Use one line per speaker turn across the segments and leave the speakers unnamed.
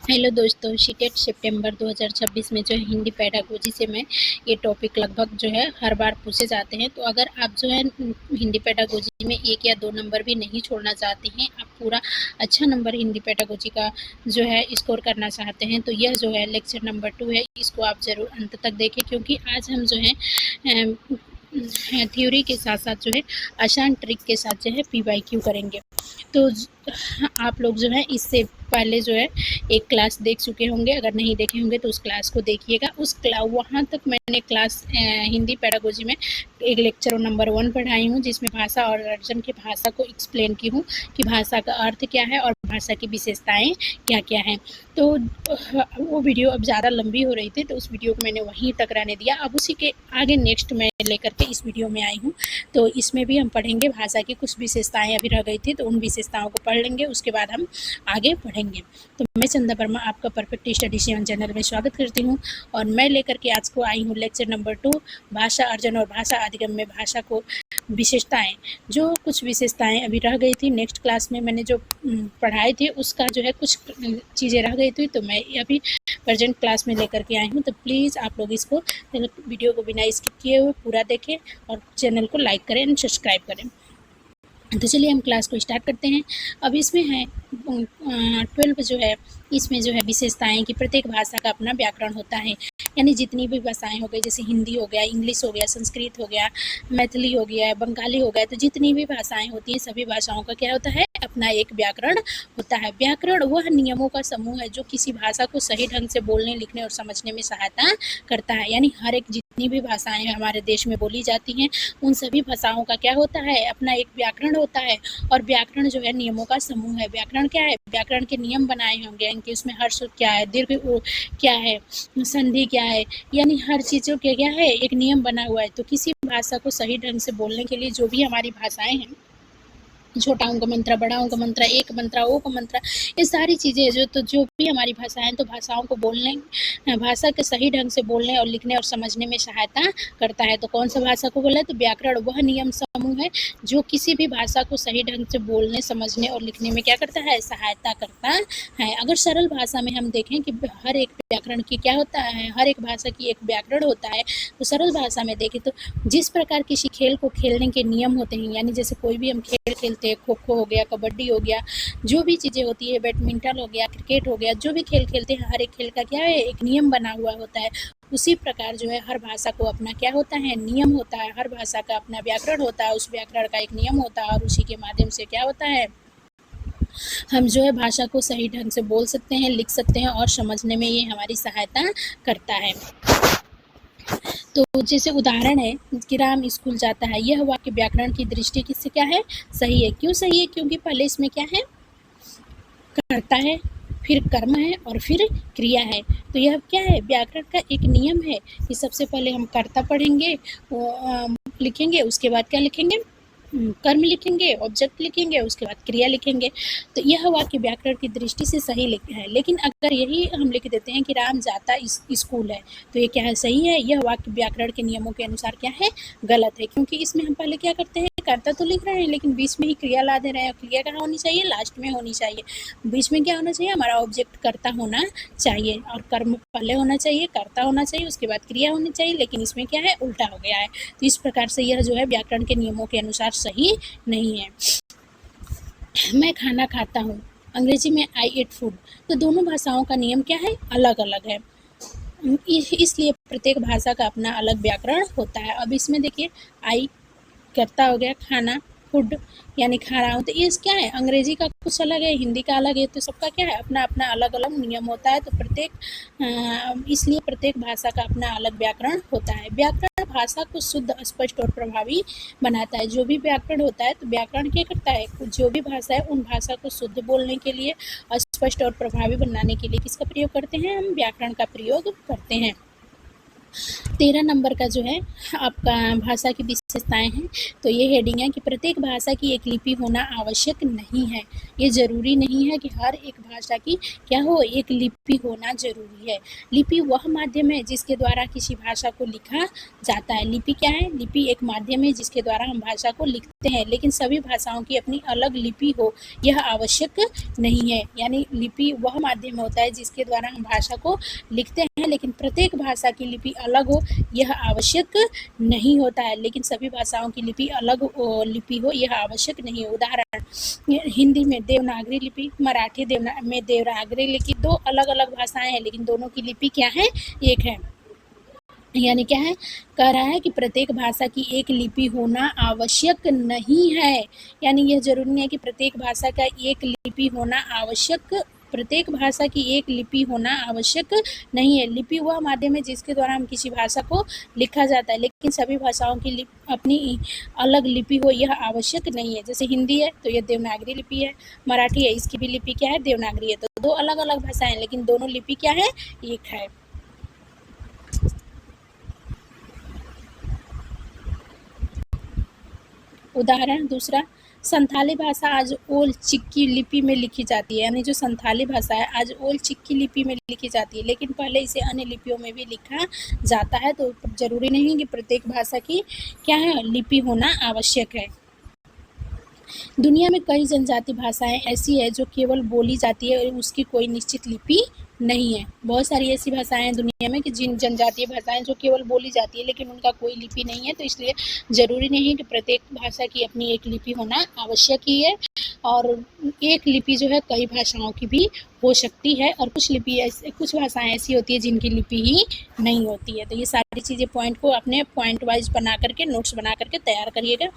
Hello दोस्तों, शीटेट सितंबर 2026 में जो है हिंदी पेडागोजी से मैं ये टॉपिक लगभग जो है हर बार पूछे जाते हैं। तो अगर आप जो है हिंदी पेडागोजी में 1 या 2 नंबर भी नहीं छोड़ना चाहते हैं, आप पूरा अच्छा नंबर हिंदी पेडागोजी का जो है स्कोर करना चाहते हैं, तो यह जो है लेक्चर नंबर 2 है। इसको आप ज़रूर अंत तक देखें, क्योंकि आज हम जो है थ्योरी के साथ साथ जो है आसान ट्रिक के साथ जो है PYQ करेंगे। तो आप लोग जो है इससे पहले जो है एक क्लास देख चुके होंगे, अगर नहीं देखे होंगे तो उस क्लास को देखिएगा। वहाँ तक मैंने क्लास हिंदी पेडागोजी में एक लेक्चर नंबर 1 पढ़ाई हूँ, जिसमें भाषा और अर्जन की भाषा को एक्सप्लेन की हूँ कि भाषा का अर्थ क्या है और भाषा की विशेषताएं क्या क्या हैं। तो वो वीडियो अब ज़्यादा लंबी हो रही थी, तो उस वीडियो को मैंने वहीं तक रहने दिया। अब उसी के आगे नेक्स्ट मैं लेकर के इस वीडियो में आई हूँ। तो इसमें भी हम पढ़ेंगे भाषा की कुछ विशेषताएं अभी रह गई थी, तो उन विशेषताओं को पढ़ लेंगे, उसके बाद हम आगे बढ़ेंगे। तो मैं चंदा वर्मा आपका परफेक्ट स्टडी 7 चैनल में स्वागत करती हूँ, और मैं लेकर के आज को आई हूँ लेक्चर नंबर 2, भाषा अर्जन और भाषा अधिगम में भाषा को विशेषताएं। जो कुछ विशेषताएं अभी रह गई थी नेक्स्ट क्लास में मैंने जो पढ़ाई थी, उसका जो है कुछ चीज़ें रह गई थी, तो मैं अभी प्रेजेंट क्लास में लेकर के आई हूँ। तो प्लीज़ आप लोग इसको वीडियो को बिना स्किप किए हुए पूरा देखें और चैनल को लाइक करें एंड सब्सक्राइब करें। तो चलिए हम क्लास को स्टार्ट करते हैं। अब इसमें है 12 जो है, इसमें जो है विशेषताएं कि प्रत्येक भाषा का अपना व्याकरण होता है। यानी जितनी भी भाषाएं हो गई, जैसे हिंदी हो गया, इंग्लिश हो गया, संस्कृत हो गया, मैथिली हो गया, बंगाली हो गया, तो जितनी भी भाषाएं होती हैं सभी भाषाओं का क्या होता है, अपना एक व्याकरण होता है। व्याकरण वह नियमों का समूह है जो किसी भाषा को सही ढंग से बोलने, लिखने और समझने में सहायता करता है। यानी हर एक जितनी भी भाषाएं हमारे देश में बोली जाती हैं, उन सभी भाषाओं का क्या होता है, अपना एक व्याकरण होता है। और व्याकरण जो है नियमों का समूह है। व्याकरण क्या है, व्याकरण के नियम बनाए होंगे कि उसमें हर्ष क्या है, दीर्घ क्या है, संधि क्या है, यानी हर चीज़ों के क्या है एक नियम बना हुआ है। तो किसी भाषा को सही ढंग से बोलने के लिए जो भी हमारी भाषाएं हैं, छोटा अंक मंत्रा, बड़ा अंक मंत्रा, एक मंत्रा, ओक मंत्रा, ये सारी चीज़ें जो भी हमारी भाषाएं, तो भाषाओं को बोलने, भाषा के सही ढंग से बोलने और लिखने और समझने में सहायता करता है। तो कौन सा भाषा को बोला है, तो व्याकरण वह नियम समूह है जो किसी भी भाषा को सही ढंग से बोलने, समझने और लिखने में क्या करता है, सहायता करता है। अगर सरल भाषा में हम देखें कि हर एक व्याकरण की क्या होता है, हर एक भाषा की एक व्याकरण होता है, तो सरल भाषा में देखें तो जिस प्रकार किसी खेल को खेलने के नियम होते हैं, यानी जैसे कोई भी हम खेल खेलते हैं, खो खो हो गया, कबड्डी हो गया, जो भी चीज़ें होती है, बैडमिंटन हो गया, क्रिकेट हो गया, जो भी खेल खेलते हैं, हर एक खेल का क्या है, एक नियम बना हुआ होता है। उसी प्रकार जो है हर भाषा को अपना क्या होता है, नियम होता है। हर भाषा का अपना व्याकरण होता है, उस व्याकरण का एक नियम होता है, और उसी के माध्यम से क्या होता है, हम जो है भाषा को सही ढंग से बोल सकते हैं, लिख सकते हैं और समझने में ये हमारी सहायता करता है। तो जैसे उदाहरण है कि राम स्कूल जाता है, यह वाक्य व्याकरण की दृष्टि से क्या है, सही है। क्यों सही है, क्योंकि पहले इसमें क्या है, कर्ता है, फिर कर्म है और फिर क्रिया है। तो यह क्या है, व्याकरण का एक नियम है कि सबसे पहले हम कर्ता पढ़ेंगे, लिखेंगे, उसके बाद क्या लिखेंगे, कर्म लिखेंगे, ऑब्जेक्ट लिखेंगे, उसके बाद क्रिया लिखेंगे। तो यह वाक्य व्याकरण की दृष्टि से सही है। लेकिन अगर यही हम लिख देते हैं कि राम जाता स्कूल है, तो ये क्या है, सही है। यह वाक्य व्याकरण के नियमों के अनुसार क्या है, गलत है। क्योंकि इसमें हम पहले क्या करते हैं, कर्ता तो लिख रहे हैं लेकिन बीच में ही क्रिया ला दे रहे हैं। क्रिया कहाँ होनी चाहिए, लास्ट में होनी चाहिए। बीच में क्या होना चाहिए, हमारा ऑब्जेक्ट कर्ता होना चाहिए, और कर्म पहले होना चाहिए, कर्ता होना चाहिए, उसके बाद क्रिया होनी चाहिए। लेकिन इसमें क्या है, उल्टा हो गया है। तो इस प्रकार से यह जो है व्याकरण के नियमों के अनुसार सही नहीं है। मैं खाना खाता हूँ, अंग्रेजी में आई एट फूड। तो दोनों भाषाओं का नियम क्या है, अलग अलग है। इसलिए प्रत्येक भाषा का अपना अलग व्याकरण होता है। अब इसमें देखिए, आई करता हो गया, खाना, फूड यानी खा रहा हूँ, तो ये क्या है, अंग्रेजी का कुछ अलग है, हिंदी का अलग है, तो सबका क्या है, अपना अपना अलग अलग नियम होता है। तो इसलिए प्रत्येक भाषा का अपना अलग व्याकरण होता है। व्याकरण भाषा को शुद्ध, स्पष्ट और प्रभावी बनाता है। जो भी व्याकरण होता है, तो व्याकरण क्या करता है, जो भी भाषा है उन भाषा को शुद्ध बोलने के लिए, स्पष्ट और प्रभावी बनाने के लिए किसका प्रयोग करते हैं, हम व्याकरण का प्रयोग करते हैं। 13 नंबर का जो है आपका भाषा की विशेषताएं हैं। तो ये हेडिंग है कि प्रत्येक भाषा की एक लिपि होना आवश्यक नहीं है। ये ज़रूरी नहीं है कि हर एक भाषा की क्या हो, एक लिपि होना ज़रूरी है। लिपि वह माध्यम है जिसके द्वारा किसी भाषा को लिखा जाता है। लिपि क्या है? लिपि एक माध्यम है जिसके द्वारा हम भाषा को लिखते हैं, लेकिन सभी भाषाओं की अपनी अलग लिपि हो यह आवश्यक नहीं है। यानी लिपि वह माध्यम होता है जिसके द्वारा हम भाषा को लिखते हैं, लेकिन प्रत्येक भाषा की लिपि अलग हो यह आवश्यक नहीं होता है। लेकिन सभी भाषाओं की लिपि अलग लिपि हो यह आवश्यक नहीं है। उदाहरण, हिंदी में देवनागरी लिपि, मराठी में देवनागरी लिपि, दो अलग अलग भाषाएं हैं लेकिन दोनों की लिपि क्या है? एक है। यानी क्या है? कह रहा है कि प्रत्येक भाषा की एक लिपि होना आवश्यक नहीं है। यानी यह जरूरी नहीं है कि प्रत्येक भाषा का एक लिपि होना आवश्यक प्रत्येक भाषा की एक लिपि होना आवश्यक नहीं है। लिपि वह माध्यम है जिसके द्वारा हम किसी भाषा को लिखा जाता है, लेकिन सभी भाषाओं की अपनी अलग लिपि हो यह आवश्यक नहीं है। जैसे हिंदी है तो यह देवनागरी लिपि है, मराठी है इसकी भी लिपि क्या है? देवनागरी है। तो दो अलग अलग भाषाएं हैं लेकिन दोनों लिपि क्या है? एक है। उदाहरण दूसरा, संथाली भाषा आज ओल चिक्की लिपि में लिखी जाती है। यानी जो संथाली भाषा है आज ओल चिक्की लिपि में लिखी जाती है, लेकिन पहले इसे अन्य लिपियों में भी लिखा जाता है। तो जरूरी नहीं कि प्रत्येक भाषा की क्या है? लिपि होना आवश्यक है। दुनिया में कई जनजाति भाषाएं ऐसी है जो केवल बोली जाती है और उसकी कोई निश्चित लिपि नहीं है। बहुत सारी ऐसी भाषाएं हैं दुनिया में कि जिन जनजातीय भाषाएं जो केवल बोली जाती है लेकिन उनका कोई लिपि नहीं है। तो इसलिए ज़रूरी नहीं है कि प्रत्येक भाषा की अपनी एक लिपि होना आवश्यक ही है, और एक लिपि जो है कई भाषाओं की भी हो सकती है, और कुछ भाषाएं ऐसी होती है जिनकी लिपि ही नहीं होती है। तो ये सारी चीज़ें पॉइंट को अपने पॉइंट वाइज बना करके नोट्स बना करके तैयार करिएगा।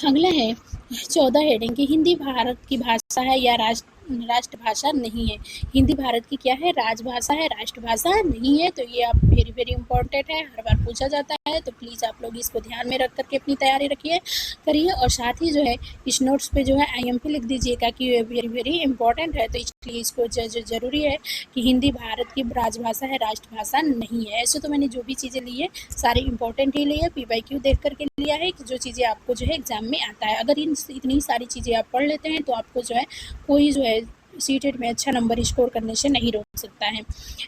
अगला है 14 हेडिंग की हिंदी भारत की भाषा है या राष्ट्रभाषा नहीं है। हिंदी भारत की क्या है? राजभाषा है, राष्ट्रभाषा नहीं है। तो ये आप वेरी वेरी इंपॉर्टेंट है, हर बार पूछा जाता है। तो प्लीज़ आप लोग इसको ध्यान में रख करके अपनी तैयारी करिए, और साथ ही जो है इस नोट्स पे जो है IMP लिख दीजिएगा कि ये वेरी वेरी इंपॉर्टेंट है। तो इसलिए इसको ज़रूरी है कि हिंदी भारत की राजभाषा है, राष्ट्रभाषा नहीं है। ऐसे तो मैंने जो भी चीज़ें ली है सारी इंपॉर्टेंट ही ली है, PYQ देख करके लिया है कि जो चीज़ें आपको जो है एग्जाम में आता है। अगर इतनी सारी चीज़ें आप पढ़ लेते हैं तो आपको जो है कोई जो है सीटेट में अच्छा नंबर स्कोर करने से नहीं रोक सकता है।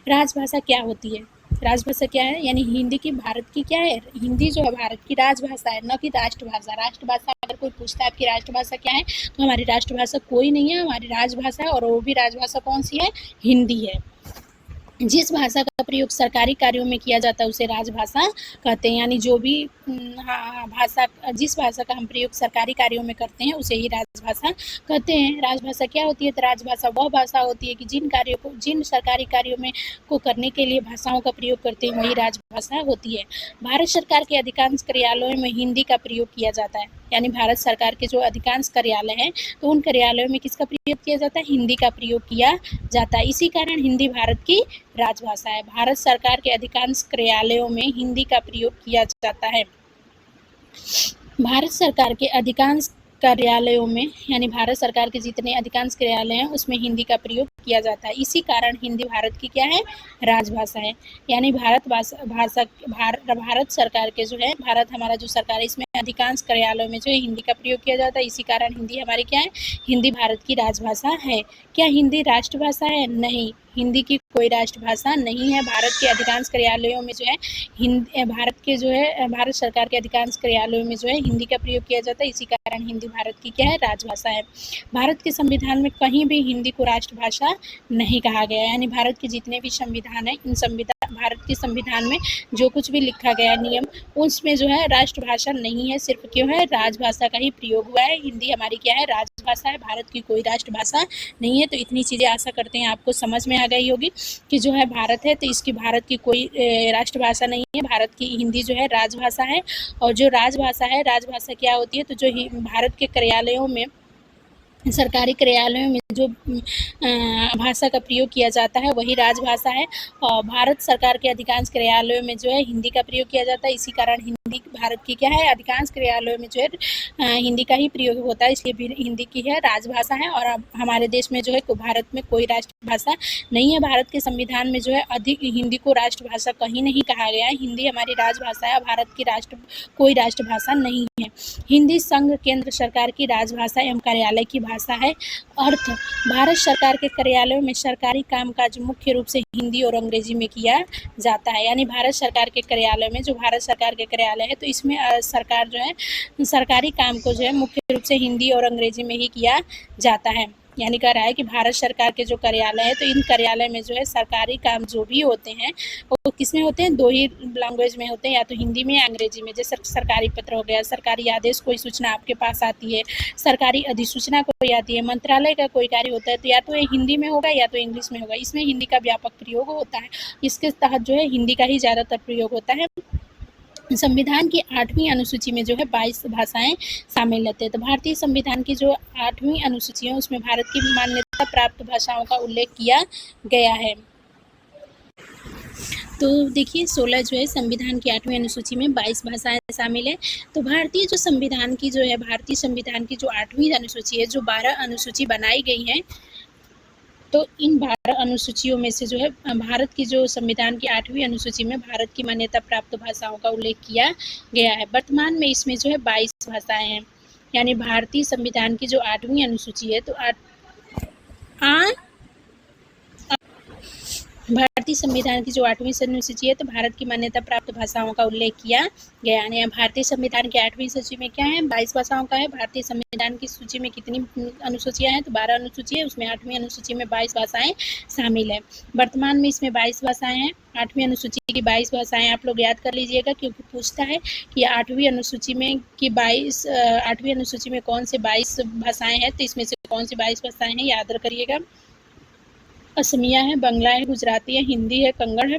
राजभाषा क्या होती है? राजभाषा क्या है? यानी हिंदी की भारत की क्या है? हिंदी जो है भारत की राजभाषा है, न कि राष्ट्रभाषा। राष्ट्रभाषा अगर कोई पूछता है आपकी राष्ट्रभाषा क्या है, तो हमारी राष्ट्रभाषा कोई नहीं है, हमारी राजभाषा है, और वो भी राजभाषा कौन सी है? हिंदी है। जिस भाषा का प्रयोग सरकारी कार्यों में किया जाता है उसे राजभाषा कहते हैं। यानी जो भी जिस भाषा का हम प्रयोग सरकारी कार्यों में करते हैं उसे ही राजभाषा कहते हैं। राजभाषा क्या होती है? तो राजभाषा वह भाषा होती है कि जिन सरकारी कार्यों में को करने के लिए भाषाओं का प्रयोग करते हैं वही राजभाषा होती है। भारत सरकार के अधिकांश कार्यालयों में हिंदी का प्रयोग किया जाता है। यानी भारत सरकार के जो अधिकांश कार्यालय हैं तो उन कार्यालयों में किसका प्रयोग किया जाता है? हिंदी का प्रयोग किया जाता है। इसी कारण हिंदी भारत की राजभाषा है। भारत सरकार के अधिकांश कार्यालयों में हिंदी का प्रयोग किया जाता है। भारत सरकार के अधिकांश कार्यालयों में, यानी भारत सरकार के जितने अधिकांश कार्यालय हैं उसमें हिंदी का प्रयोग किया जाता है। इसी कारण हिंदी भारत की क्या है? राजभाषा है। यानी भारत सरकार के जो है, भारत हमारा जो सरकार है इसमें अधिकांश कार्यालयों में जो है हिंदी का प्रयोग किया जाता है। इसी कारण हिंदी हमारी क्या है? हिंदी भारत की राजभाषा है। क्या हिंदी राष्ट्रभाषा है? नहीं, हिंदी की कोई राष्ट्रभाषा नहीं है। भारत के अधिकांश कार्यालयों में जो है भारत सरकार के अधिकांश कार्यालयों में जो है हिंदी का प्रयोग किया जाता है। इसी कारण हिंदी भारत की क्या है? राजभाषा है। भारत के संविधान में कहीं भी हिंदी को राष्ट्रभाषा नहीं कहा गया। यानी भारत के जितने भी संविधान है, भारत के संविधान में जो कुछ भी लिखा गया नियम, उसमें जो है राष्ट्रभाषा नहीं है, सिर्फ क्यों है? राजभाषा का ही प्रयोग हुआ है। हिंदी हमारी क्या है? राजभाषा है। भारत की कोई राष्ट्रभाषा नहीं है। तो इतनी चीज़ें आशा करते हैं आपको समझ में आ गई होगी कि जो है भारत है तो इसकी भारत की कोई राष्ट्रभाषा नहीं है। भारत की हिंदी जो है राजभाषा है। और जो राजभाषा है, राजभाषा क्या होती है? तो जो भारत के कार्यालयों में सरकारी कार्यालयों में जो भाषा का प्रयोग किया जाता है वही राजभाषा है। और भारत सरकार के अधिकांश कार्यालयों में जो है हिंदी का प्रयोग किया जाता है। इसी कारण हिंदी भारत की क्या है, अधिकांश कार्यालयों में जो है हिंदी का ही प्रयोग होता है, इसलिए भी हिंदी की है राजभाषा है। और अब हमारे देश में जो है भारत में कोई राष्ट्रभाषा नहीं है। भारत के संविधान में जो है अधिक हिंदी को राष्ट्रभाषा कहीं नहीं कहा गया है। हिंदी हमारी राजभाषा है, भारत की कोई राष्ट्रभाषा नहीं है। हिंदी संघ केंद्र सरकार की राजभाषा एवं कार्यालय की भाषा है। अर्थ, भारत सरकार के कार्यालयों में सरकारी कामकाज मुख्य रूप से हिंदी और अंग्रेजी में किया जाता है। यानी भारत सरकार के कार्यालय में, जो भारत सरकार के कार्यालय है, तो इसमें सरकार जो है सरकारी काम को जो है मुख्य रूप से हिंदी और अंग्रेजी में ही किया जाता है। यानी कह रहा है कि भारत सरकार के जो कार्यालय है, तो इन कार्यालय में जो है सरकारी काम जो भी होते हैं वो किसमें होते हैं, दो ही लैंग्वेज में होते हैं, या तो हिंदी में या अंग्रेजी में। जैसे सरकारी पत्र हो गया, सरकारी आदेश, कोई सूचना आपके पास आती है, सरकारी अधिसूचना कोई आती है, मंत्रालय का कोई कार्य होता है, तो या तो ये हिंदी में होगा या तो इंग्लिश में होगा। इसमें हिंदी का व्यापक प्रयोग होता है। इसके तहत जो है हिंदी का ही ज़्यादातर प्रयोग होता है। संविधान की 8वीं अनुसूची में जो है 22 भाषाएं शामिल रहते हैं। तो भारतीय संविधान की जो 8वीं अनुसूची है उसमें भारत की मान्यता प्राप्त भाषाओं का उल्लेख किया गया है। तो देखिए 16 जो है संविधान की 8वीं अनुसूची में 22 भाषाएं शामिल है। तो भारतीय संविधान की जो 8वीं अनुसूची है, जो 12 अनुसूची बनाई गई है, तो इन 12 अनुसूचियों में से जो है भारत की जो संविधान की 8वीं अनुसूची में भारत की मान्यता प्राप्त भाषाओं का उल्लेख किया गया है। वर्तमान में इसमें जो है 22 भाषाएं हैं। यानी भारतीय संविधान की जो 8वीं अनुसूची है, तो भारतीय संविधान की जो 8वीं अनुसूची है, तो भारत की मान्यता प्राप्त भाषाओं का उल्लेख किया गया है। भारतीय संविधान की 8वीं सूची में क्या है, 22 भाषाओं का है। भारतीय संविधान की सूची में कितनी अनुसूचियां हैं, तो 12 अनुसूची है, उसमें 8वीं अनुसूची में 22 भाषाएं शामिल है। वर्तमान में इसमें 22 भाषाएं हैं। 8वीं अनुसूची की 22 भाषाएं आप लोग याद कर लीजिएगा, क्योंकि पूछता है कि 8वीं अनुसूची में कौन से 22 भाषाएं हैं, तो इसमें से कौन सी 22 भाषाएं हैं याद करिएगा। असमिया है, बंगला है, गुजराती है, हिंदी है, कन्नड़ है,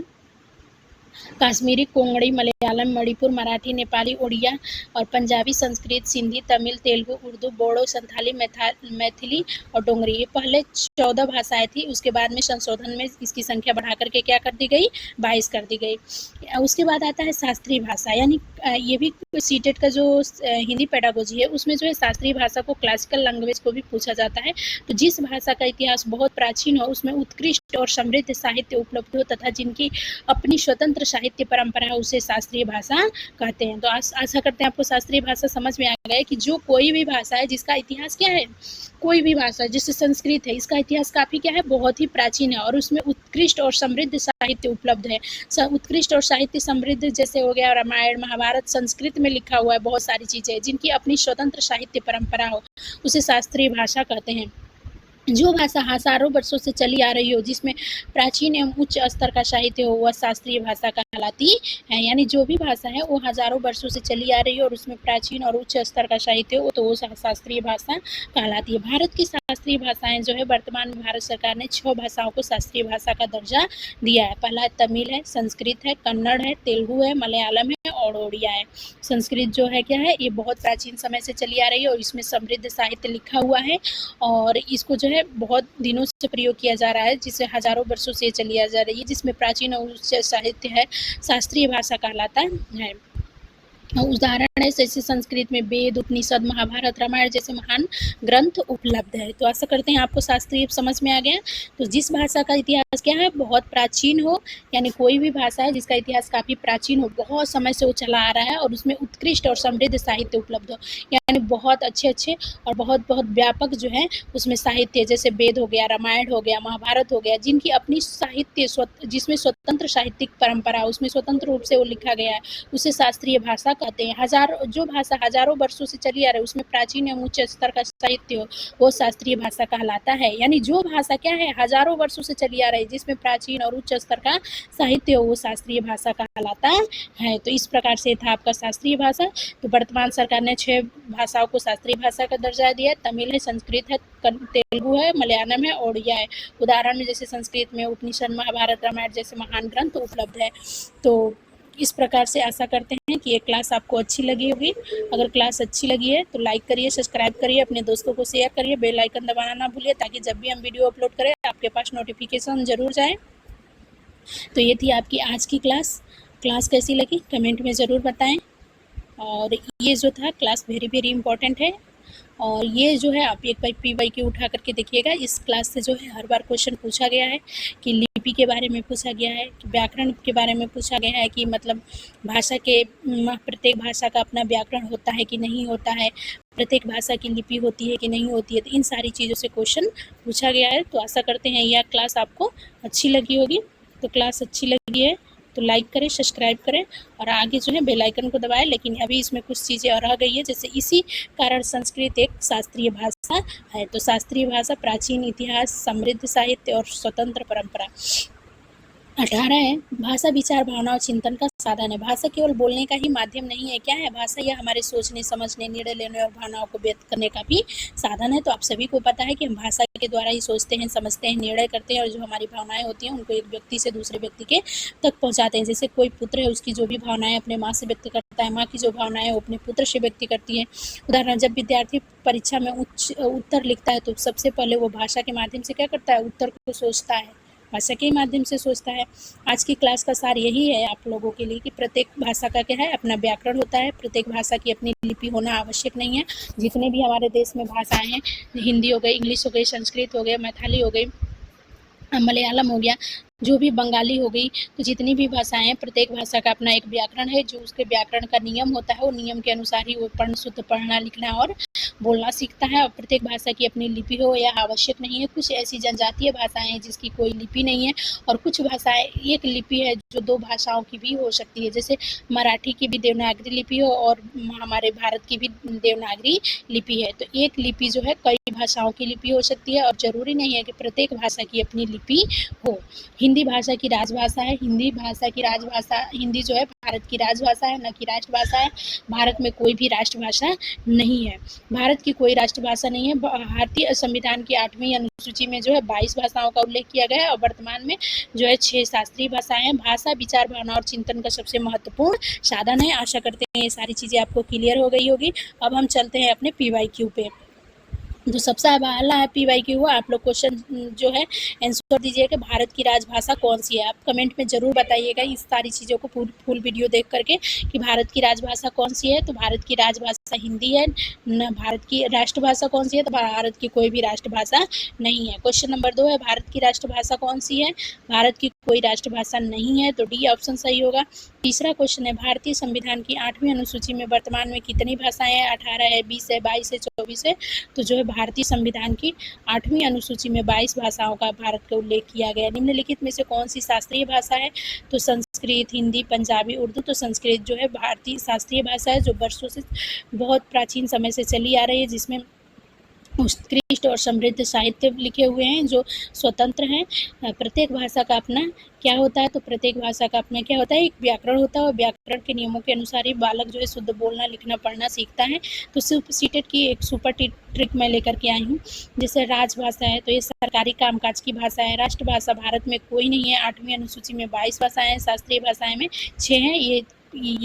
कश्मीरी, कोंकणी, मलयालम, मणिपुर, मराठी, नेपाली, उड़िया और पंजाबी, संस्कृत, सिंधी, तमिल, तेलुगु, उर्दू, बोडो, संथाली, मैथिली और डोगरी। ये पहले 14 भाषाएं थी, उसके बाद में संशोधन में इसकी संख्या बढ़ा करके क्या कर दी गई, 22 कर दी गई। उसके बाद आता है शास्त्रीय भाषा, यानी ये भी सीटेट का जो हिंदी पेडागोजी है उसमें जो है शास्त्रीय भाषा को क्लासिकल लैंग्वेज को भी पूछा जाता है। तो जिस भाषा का इतिहास बहुत प्राचीन हो, उसमें उत्कृष्ट और समृद्ध साहित्य उपलब्ध हो तथा जिनकी अपनी स्वतंत्र साहित्य परंपरा है, उसे शास्त्रीय भाषा कहते हैं। तो आशा करते हैं आपको शास्त्रीय भाषा समझ में आ गया कि जो कोई भी भाषा है जिसका इतिहास क्या है, कोई भी भाषा जैसे संस्कृत है, इसका इतिहास काफी क्या है, बहुत ही प्राचीन है और उसमें उत्कृष्ट और समृद्ध साहित्य उपलब्ध है। उत्कृष्ट और साहित्य समृद्ध जैसे हो गया रामायण, महाभारत, संस्कृत में लिखा हुआ है बहुत सारी चीजें, जिनकी अपनी स्वतंत्र साहित्य परंपरा हो, उसे शास्त्रीय भाषा कहते हैं। जो भाषा हजारों वर्षों से चली आ रही हो, जिसमें प्राचीन एवं उच्च स्तर का साहित्य हो, वह शास्त्रीय भाषा कहलाती है। यानी जो भी भाषा है वो हजारों वर्षों से चली आ रही है और उसमें प्राचीन और उच्च स्तर का साहित्य हो, तो वो शास्त्रीय भाषा कहलाती है। भारत की शास्त्रीय भाषाएं जो है, वर्तमान में भारत सरकार ने 6 भाषाओं को शास्त्रीय भाषा का दर्जा दिया है। पहला तमिल है, संस्कृत है, कन्नड़ है, तेलुगु है, मलयालम है और उड़िया है। संस्कृत जो है क्या है, ये बहुत प्राचीन समय से चली आ रही है और इसमें समृद्ध साहित्य लिखा हुआ है और इसको जो है बहुत दिनों से प्रयोग किया जा रहा है, जिसे हजारों वर्षों से चली आ जा रही है, जिसमें प्राचीन और उच्च साहित्य है, शास्त्रीय भाषा कहलाता है। उदाहरण है जैसे संस्कृत में वेद, उपनिषद, महाभारत, रामायण जैसे महान ग्रंथ उपलब्ध है। तो आशा करते हैं आपको शास्त्रीय समझ में आ गया। तो जिस भाषा का इतिहास क्या है, बहुत प्राचीन हो, यानी कोई भी भाषा है जिसका इतिहास काफी प्राचीन हो, बहुत समय से वो चला आ रहा है और उसमें उत्कृष्ट और समृद्ध साहित्य उपलब्ध हो, यानी बहुत अच्छे और बहुत व्यापक जो है उसमें साहित्य, जैसे वेद हो गया, रामायण हो गया, महाभारत हो गया, जिनकी अपनी साहित्य जिसमें स्वतंत्र साहित्यिक परंपरा, उसमें स्वतंत्र रूप से वो लिखा गया है, उसे शास्त्रीय भाषा कहते हैं। जो भाषा हजारों वर्षों से चली आ रही है, उसमें प्राचीन एवं उच्च स्तर का साहित्य हो, वो शास्त्रीय भाषा कहलाता है। यानी जो भाषा क्या है, हजारों वर्षों से चली आ रही है, जिसमें प्राचीन और उच्च स्तर का साहित्य हो, वो शास्त्रीय भाषा कहलाता है। तो इस प्रकार से था आपका शास्त्रीय भाषा। तो वर्तमान सरकार ने 6 भाषाओं को शास्त्रीय भाषा का दर्जा दिया है। तमिल है, संस्कृत है, तेलुगु है, मलयालम है, ओडिया है। उदाहरण में जैसे संस्कृत में उपनिषद, महाभारत, रामायण जैसे महान ग्रंथ उपलब्ध है। तो इस प्रकार से आशा करते हैं कि ये क्लास आपको अच्छी लगी होगी। अगर क्लास अच्छी लगी है तो लाइक करिए, सब्सक्राइब करिए, अपने दोस्तों को शेयर करिए, बेल आइकन दबाना ना भूलिए ताकि जब भी हम वीडियो अपलोड करें आपके पास नोटिफिकेशन ज़रूर जाए। तो ये थी आपकी आज की क्लास कैसी लगी कमेंट में ज़रूर बताएं। और ये जो था क्लास वेरी वेरी इंपॉर्टेंट है। और ये जो है आप एक बार PYQ उठा करके देखिएगा। इस क्लास से जो है हर बार क्वेश्चन पूछा गया है कि लिपि के बारे में पूछा गया है, कि व्याकरण के बारे में पूछा गया है, कि मतलब भाषा के प्रत्येक भाषा का अपना व्याकरण होता है कि नहीं होता है, प्रत्येक भाषा की लिपि होती है कि नहीं होती है। तो इन सारी चीज़ों से क्वेश्चन पूछा गया है। तो आशा करते हैं यह क्लास आपको अच्छी लगी होगी। तो क्लास अच्छी लगी है तो लाइक करें, सब्सक्राइब करें और आगे जो है बेल आइकन को दबाएं। लेकिन अभी इसमें कुछ चीज़ें और रह गई है, जैसे इसी कारण संस्कृत एक शास्त्रीय भाषा है। तो शास्त्रीय भाषा प्राचीन इतिहास, समृद्ध साहित्य और स्वतंत्र परंपरा। 18 है भाषा विचार, भावना और चिंतन का साधन है। भाषा केवल बोलने का ही माध्यम नहीं है। क्या है भाषा? यह हमारे सोचने, समझने, निर्णय लेने और भावनाओं को व्यक्त करने का भी साधन है। तो आप सभी को पता है कि हम भाषा के द्वारा ही सोचते हैं, समझते हैं, निर्णय करते हैं और जो हमारी भावनाएं होती हैं उनको एक व्यक्ति से दूसरे व्यक्ति के तक पहुँचाते हैं। जैसे कोई पुत्र है, उसकी जो भी भावनाएं अपने माँ से व्यक्त करता है, माँ की जो भावनाएं वो अपने पुत्र से व्यक्त करती है। उदाहरण, जब विद्यार्थी परीक्षा में उत्तर लिखता है तो सबसे पहले वो भाषा के माध्यम से क्या करता है? उत्तर को सोचता है, भाषा के माध्यम से सोचता है। आज की क्लास का सार यही है आप लोगों के लिए कि प्रत्येक भाषा का क्या है? अपना व्याकरण होता है। प्रत्येक भाषा की अपनी लिपि होना आवश्यक नहीं है। जितने भी हमारे देश में भाषाएं हैं, हिंदी हो गई, इंग्लिश हो गई, संस्कृत हो गया, मैथिली हो गई, मलयालम हो गया, जो भी बंगाली हो गई, तो जितनी भी भाषाएं हैं प्रत्येक भाषा का अपना एक व्याकरण है। जो उसके व्याकरण का नियम होता है वो नियम के अनुसार ही वो शुद्ध पढ़ना, लिखना और बोलना सीखता है। और प्रत्येक भाषा की अपनी लिपि हो यह आवश्यक नहीं है। कुछ ऐसी जनजातीय भाषाएं हैं जिसकी कोई लिपि नहीं है और कुछ भाषाएं एक लिपि है जो दो भाषाओं की भी हो सकती है। जैसे मराठी की भी देवनागरी लिपि हो और हमारे भारत की भी देवनागरी लिपि है। तो एक लिपि जो है कई भाषाओं की लिपि हो सकती है और जरूरी नहीं है कि प्रत्येक भाषा की अपनी लिपि हो। हिंदी भाषा की राजभाषा है। हिंदी जो है भारत की राजभाषा है, न कि राष्ट्रभाषा है। भारत में कोई भी राष्ट्रभाषा नहीं है। भारत की कोई राष्ट्रभाषा नहीं है। भारतीय संविधान की 8वीं अनुसूची में जो है 22 भाषाओं का उल्लेख किया गया है और वर्तमान में जो है 6 शास्त्रीय भाषाएं हैं। भाषा विचार, भावना और चिंतन का सबसे महत्वपूर्ण साधन है। आशा करते हैं ये सारी चीजें आपको क्लियर हो गई होगी। अब हम चलते हैं अपने PYQ पे। जो सबसे पहला है PYQ हुआ, आप लोग क्वेश्चन जो है आंसर दीजिएगा, भारत की राजभाषा कौन सी है। आप कमेंट में जरूर बताइएगा इस सारी चीज़ों को फुल वीडियो देख करके कि भारत की राजभाषा कौन सी है। तो भारत की राजभाषा हिंदी है। न भारत की राष्ट्रभाषा कौन सी है? तो भारत की कोई भी राष्ट्रभाषा नहीं है। क्वेश्चन नंबर 2 है भारत की राष्ट्रभाषा कौन सी है? भारत की कोई राष्ट्रभाषा नहीं है, तो डी ऑप्शन सही होगा। तीसरा क्वेश्चन है भारतीय संविधान की 8वीं अनुसूची में वर्तमान में कितनी भाषाएं हैं? 18 है, 20 है, 22 है, 24 है। तो जो है भारतीय संविधान की 8वीं अनुसूची में 22 भाषाओं का भारत का उल्लेख किया गया। निम्नलिखित में से कौन सी शास्त्रीय भाषा है? तो संस्कृत, हिंदी, पंजाबी, उर्दू। तो संस्कृत जो है भारतीय शास्त्रीय भाषा है जो वर्षों से बहुत प्राचीन समय से चली आ रही है, जिसमें उत्कृष्ट और समृद्ध साहित्य लिखे हुए हैं जो स्वतंत्र हैं। प्रत्येक भाषा का अपना क्या होता है? तो प्रत्येक भाषा का अपना क्या होता है? एक व्याकरण होता है और व्याकरण के नियमों के अनुसार ही बालक जो है शुद्ध बोलना, लिखना, पढ़ना सीखता है। तो सीटेट की एक सुपर ट्रिक मैं लेकर के आई हूँ। जैसे राजभाषा है तो ये सरकारी कामकाज की भाषा है। राष्ट्रभाषा भारत में कोई नहीं है। 8वीं अनुसूची में 22 भाषाएं हैं, शास्त्रीय भाषाएं में 6 हैं। ये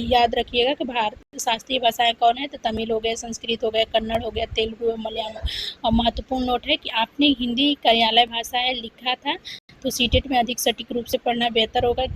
याद रखिएगा कि भारत शास्त्रीय भाषाएं कौन है? तो तमिल हो गया, संस्कृत हो गया, कन्नड़ हो गया, तेलुगु, मलयालम। और महत्वपूर्ण नोट है कि आपने हिंदी कार्यालय भाषा है लिखा था, तो सीटेट में अधिक सटीक रूप से पढ़ना बेहतर होगा।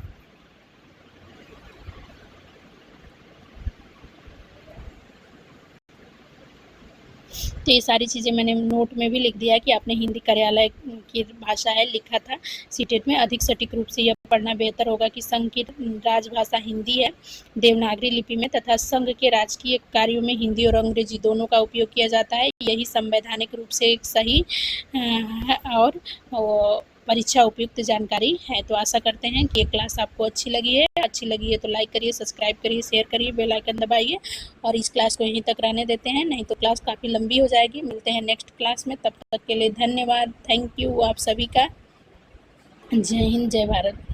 तो ये सारी चीज़ें मैंने नोट में भी लिख दिया है कि आपने हिंदी कार्यालय की भाषा है लिखा था। सीटेट में अधिक सटीक रूप से यह पढ़ना बेहतर होगा कि संघ की राजभाषा हिंदी है देवनागरी लिपि में, तथा संघ के राजकीय कार्यों में हिंदी और अंग्रेजी दोनों का उपयोग किया जाता है। यही संवैधानिक रूप से एक सही और परीक्षा उपयुक्त जानकारी है। तो आशा करते हैं कि ये क्लास आपको अच्छी लगी है तो लाइक करिए, सब्सक्राइब करिए, शेयर करिए, बेल आइकन दबाइए और इस क्लास को यहीं तक रहने देते हैं, नहीं तो क्लास काफ़ी लंबी हो जाएगी। मिलते हैं नेक्स्ट क्लास में, तब तक के लिए धन्यवाद। थैंक यू आप सभी का। जय हिंद, जय भारत।